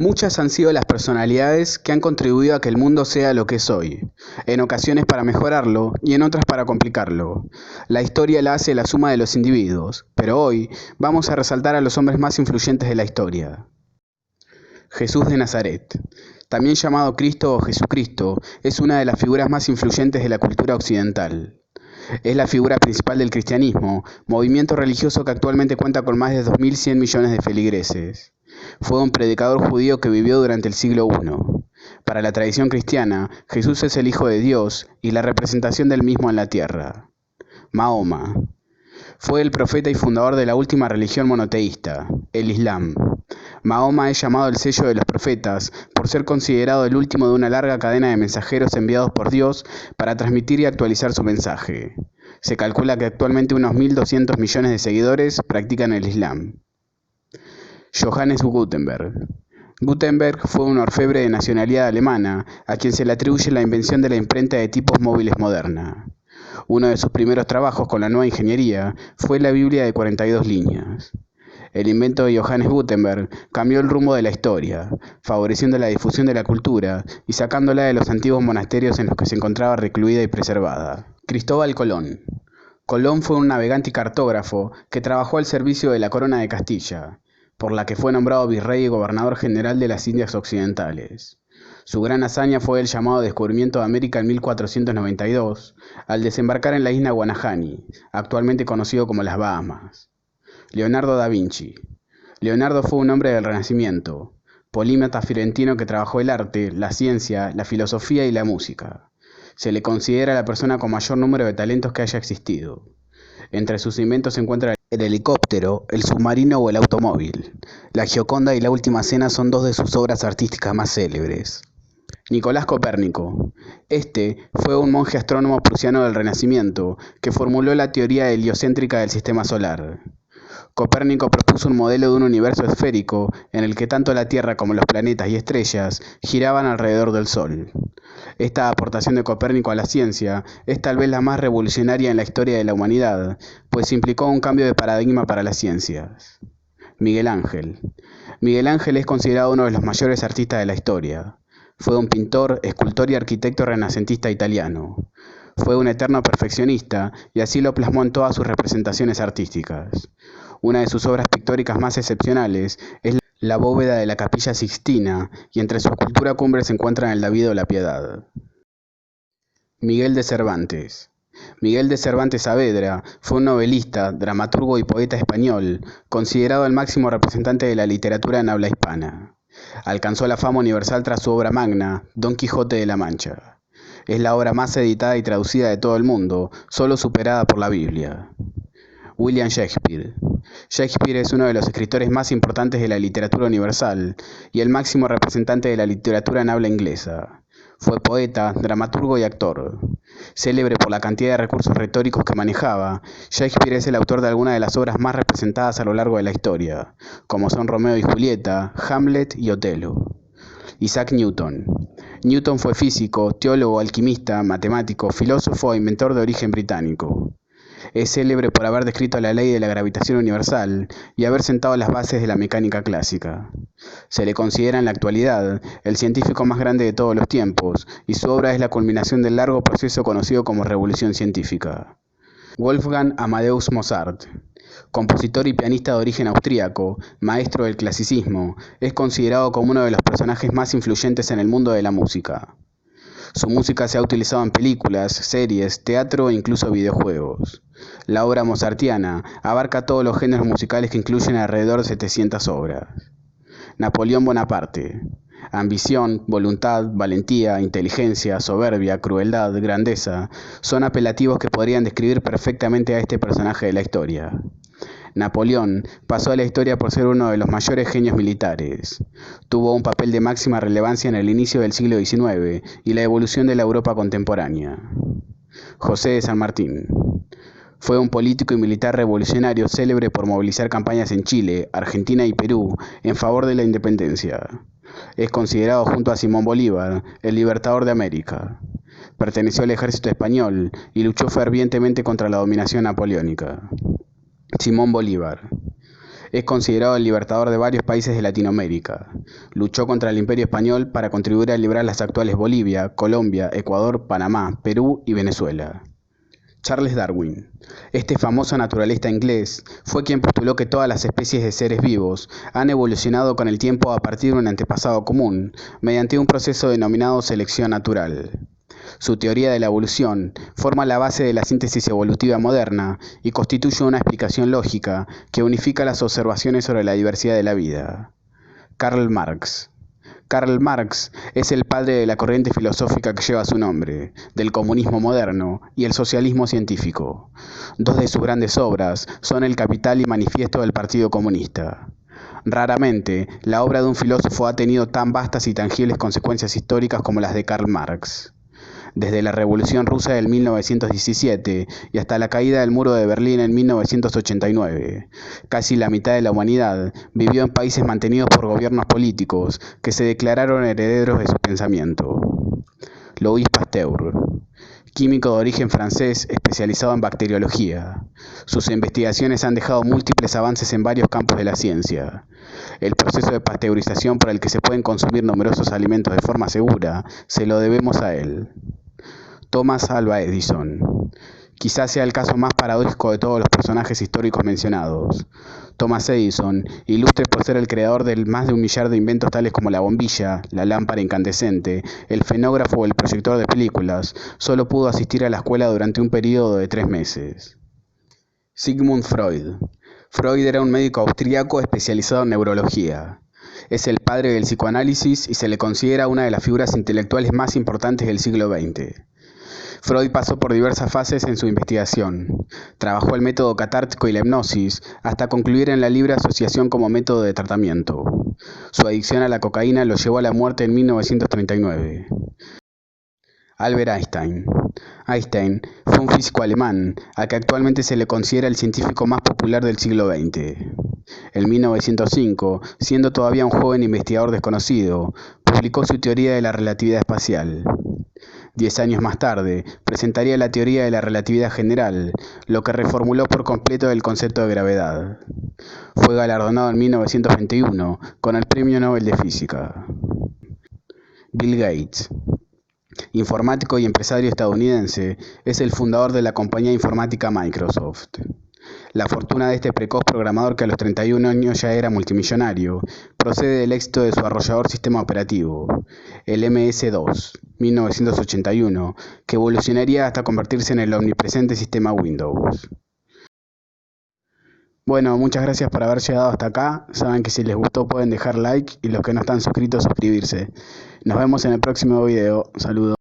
Muchas han sido las personalidades que han contribuido a que el mundo sea lo que es hoy, en ocasiones para mejorarlo y en otras para complicarlo. La historia la hace la suma de los individuos, pero hoy vamos a resaltar a los hombres más influyentes de la historia. Jesús de Nazaret, también llamado Cristo o Jesucristo, es una de las figuras más influyentes de la cultura occidental. Es la figura principal del cristianismo, movimiento religioso que actualmente cuenta con más de 2.100 millones de feligreses. Fue un predicador judío que vivió durante el siglo I. Para la tradición cristiana, Jesús es el Hijo de Dios y la representación del mismo en la tierra. Mahoma. Fue el profeta y fundador de la última religión monoteísta, el Islam. Mahoma es llamado el sello de los profetas por ser considerado el último de una larga cadena de mensajeros enviados por Dios para transmitir y actualizar su mensaje. Se calcula que actualmente unos 1.200 millones de seguidores practican el Islam. Johannes Gutenberg. Gutenberg fue un orfebre de nacionalidad alemana, a quien se le atribuye la invención de la imprenta de tipos móviles moderna. Uno de sus primeros trabajos con la nueva ingeniería fue la Biblia de 42 líneas. El invento de Johannes Gutenberg cambió el rumbo de la historia, favoreciendo la difusión de la cultura y sacándola de los antiguos monasterios en los que se encontraba recluida y preservada. Cristóbal Colón. Colón fue un navegante y cartógrafo que trabajó al servicio de la corona de Castilla, por la que fue nombrado virrey y gobernador general de las Indias Occidentales. Su gran hazaña fue el llamado descubrimiento de América en 1492, al desembarcar en la isla Guanahani, actualmente conocido como las Bahamas. Leonardo da Vinci. Leonardo fue un hombre del Renacimiento, polímata fiorentino que trabajó el arte, la ciencia, la filosofía y la música. Se le considera la persona con mayor número de talentos que haya existido. Entre sus inventos se encuentra el helicóptero, el submarino o el automóvil. La Gioconda y la Última Cena son dos de sus obras artísticas más célebres. Nicolás Copérnico. Este fue un monje astrónomo prusiano del Renacimiento que formuló la teoría heliocéntrica del sistema solar. Copérnico propuso un modelo de un universo esférico en el que tanto la Tierra como los planetas y estrellas giraban alrededor del Sol. Esta aportación de Copérnico a la ciencia es tal vez la más revolucionaria en la historia de la humanidad, pues implicó un cambio de paradigma para las ciencias. Miguel Ángel. Miguel Ángel es considerado uno de los mayores artistas de la historia. Fue un pintor, escultor y arquitecto renacentista italiano. Fue un eterno perfeccionista y así lo plasmó en todas sus representaciones artísticas. Una de sus obras pictóricas más excepcionales es la bóveda de la Capilla Sixtina, y entre su escultura cumbre se encuentran el David o la Piedad. Miguel de Cervantes. Miguel de Cervantes Saavedra fue un novelista, dramaturgo y poeta español, considerado el máximo representante de la literatura en habla hispana. Alcanzó la fama universal tras su obra magna, Don Quijote de la Mancha. Es la obra más editada y traducida de todo el mundo, solo superada por la Biblia. William Shakespeare. Shakespeare es uno de los escritores más importantes de la literatura universal y el máximo representante de la literatura en habla inglesa. Fue poeta, dramaturgo y actor. Célebre por la cantidad de recursos retóricos que manejaba, Shakespeare es el autor de algunas de las obras más representadas a lo largo de la historia, como son Romeo y Julieta, Hamlet y Otelo. Isaac Newton. Newton fue físico, teólogo, alquimista, matemático, filósofo e inventor de origen británico. Es célebre por haber descrito la ley de la gravitación universal y haber sentado las bases de la mecánica clásica. Se le considera en la actualidad el científico más grande de todos los tiempos, y su obra es la culminación del largo proceso conocido como Revolución Científica. Wolfgang Amadeus Mozart. Compositor y pianista de origen austríaco, maestro del clasicismo, es considerado como uno de los personajes más influyentes en el mundo de la música. Su música se ha utilizado en películas, series, teatro e incluso videojuegos. La obra mozartiana abarca todos los géneros musicales que incluyen alrededor de 700 obras. Napoleón Bonaparte. Ambición, voluntad, valentía, inteligencia, soberbia, crueldad, grandeza, son apelativos que podrían describir perfectamente a este personaje de la historia. Napoleón pasó a la historia por ser uno de los mayores genios militares. Tuvo un papel de máxima relevancia en el inicio del siglo XIX y la evolución de la Europa contemporánea. José de San Martín. Fue un político y militar revolucionario célebre por movilizar campañas en Chile, Argentina y Perú en favor de la independencia. Es considerado junto a Simón Bolívar el libertador de América. Perteneció al ejército español y luchó fervientemente contra la dominación napoleónica. Simón Bolívar. Es considerado el libertador de varios países de Latinoamérica. Luchó contra el Imperio Español para contribuir a librar las actuales Bolivia, Colombia, Ecuador, Panamá, Perú y Venezuela. Charles Darwin. Este famoso naturalista inglés fue quien postuló que todas las especies de seres vivos han evolucionado con el tiempo a partir de un antepasado común, mediante un proceso denominado selección natural. Su teoría de la evolución forma la base de la síntesis evolutiva moderna y constituye una explicación lógica que unifica las observaciones sobre la diversidad de la vida. Karl Marx. Karl Marx es el padre de la corriente filosófica que lleva su nombre, del comunismo moderno y el socialismo científico. Dos de sus grandes obras son El Capital y Manifiesto del Partido Comunista. Raramente, la obra de un filósofo ha tenido tan vastas y tangibles consecuencias históricas como las de Karl Marx. Desde la Revolución Rusa del 1917 y hasta la caída del Muro de Berlín en 1989, casi la mitad de la humanidad vivió en países mantenidos por gobiernos políticos que se declararon herederos de su pensamiento. Louis Pasteur, químico de origen francés especializado en bacteriología. Sus investigaciones han dejado múltiples avances en varios campos de la ciencia. El proceso de pasteurización por el que se pueden consumir numerosos alimentos de forma segura se lo debemos a él. Thomas Alva Edison. Quizás sea el caso más paradójico de todos los personajes históricos mencionados. Thomas Edison, ilustre por ser el creador de más de 1 millar de inventos tales como la bombilla, la lámpara incandescente, el fenógrafo o el proyector de películas, solo pudo asistir a la escuela durante un periodo de 3 meses. Sigmund Freud. Freud era un médico austríaco especializado en neurología. Es el padre del psicoanálisis y se le considera una de las figuras intelectuales más importantes del siglo XX. Freud pasó por diversas fases en su investigación. Trabajó el método catártico y la hipnosis, hasta concluir en la libre asociación como método de tratamiento. Su adicción a la cocaína lo llevó a la muerte en 1939. Albert Einstein. Einstein fue un físico alemán, al que actualmente se le considera el científico más popular del siglo XX. En 1905, siendo todavía un joven investigador desconocido, publicó su teoría de la relatividad espacial. 10 años más tarde, presentaría la teoría de la relatividad general, lo que reformuló por completo el concepto de gravedad. Fue galardonado en 1921 con el Premio Nobel de Física. Bill Gates. Informático y empresario estadounidense, es el fundador de la compañía informática Microsoft. La fortuna de este precoz programador, que a los 31 años ya era multimillonario, procede del éxito de su arrollador sistema operativo, el MS-2, 1981, que evolucionaría hasta convertirse en el omnipresente sistema Windows. Bueno, muchas gracias por haber llegado hasta acá. Saben que si les gustó pueden dejar like y los que no están suscritos suscribirse. Nos vemos en el próximo video. Saludos.